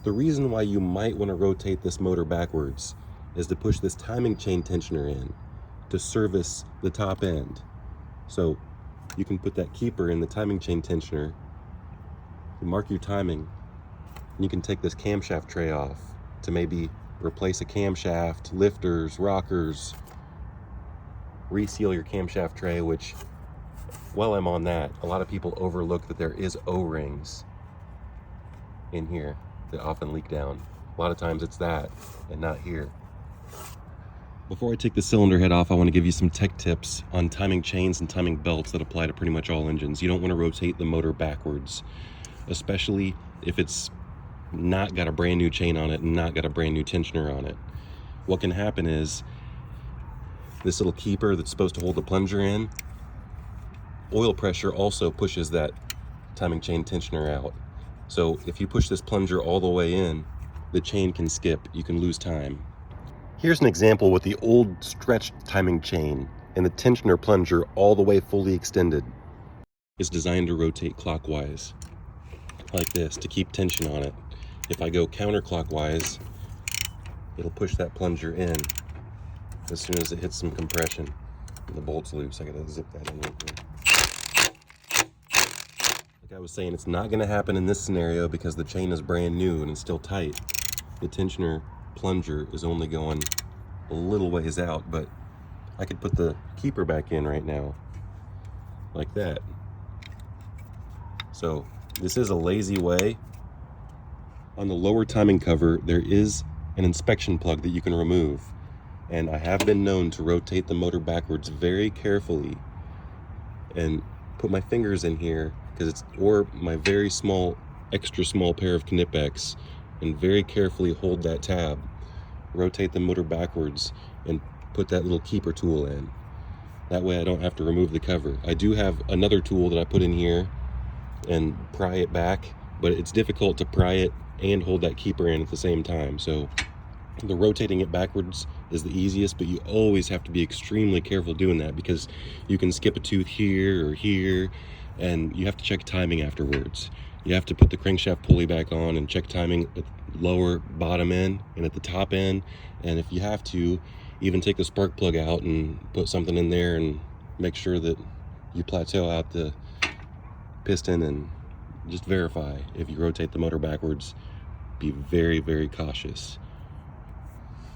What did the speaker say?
The reason why you might want to rotate this motor backwards is to push this timing chain tensioner in to service the top end. So you can put that keeper in the timing chain tensioner, you mark your timing, and you can take this camshaft tray off to maybe replace a camshaft, lifters, rockers, reseal your camshaft tray, which, while I'm on that, a lot of people overlook that there is O-rings in here that often leak down. A lot of times it's that and not here. Before I take the cylinder head off, I want to give you some tech tips on timing chains and timing belts that apply to pretty much all engines. You don't want to rotate the motor backwards, especially if it's not got a brand new chain on it and not got a brand new tensioner on it. What can happen is this little keeper that's supposed to hold the plunger in, oil pressure also pushes that timing chain tensioner out. So if you push this plunger all the way in, the chain can skip, you can lose time. Here's an example with the old stretched timing chain and the tensioner plunger all the way fully extended. It's designed to rotate clockwise, like this, to keep tension on it. If I go counterclockwise, it'll push that plunger in as soon as it hits some compression. The bolt's loose, I gotta zip that in real quick. Like I was saying, it's not gonna happen in this scenario because the chain is brand new and it's still tight. The tensioner plunger is only going a little ways out, but I could put the keeper back in right now, like that. So this is a lazy way. On the lower timing cover, there is an inspection plug that you can remove. And I have been known to rotate the motor backwards very carefully and put my fingers in here, or my very small, extra small pair of Knipex, and very carefully hold that tab, rotate the motor backwards, and put that little keeper tool in. That way I don't have to remove the cover. I do have another tool that I put in here and pry it back, but it's difficult to pry it and hold that keeper in at the same time. So the rotating it backwards is the easiest, but you always have to be extremely careful doing that because you can skip a tooth here or here, and you have to check timing afterwards. You have to put the crankshaft pulley back on and check timing at the lower bottom end and at the top end. And if you have to, even take the spark plug out and put something in there and make sure that you plateau out the piston, and just verify if you rotate the motor backwards. Be very, very cautious.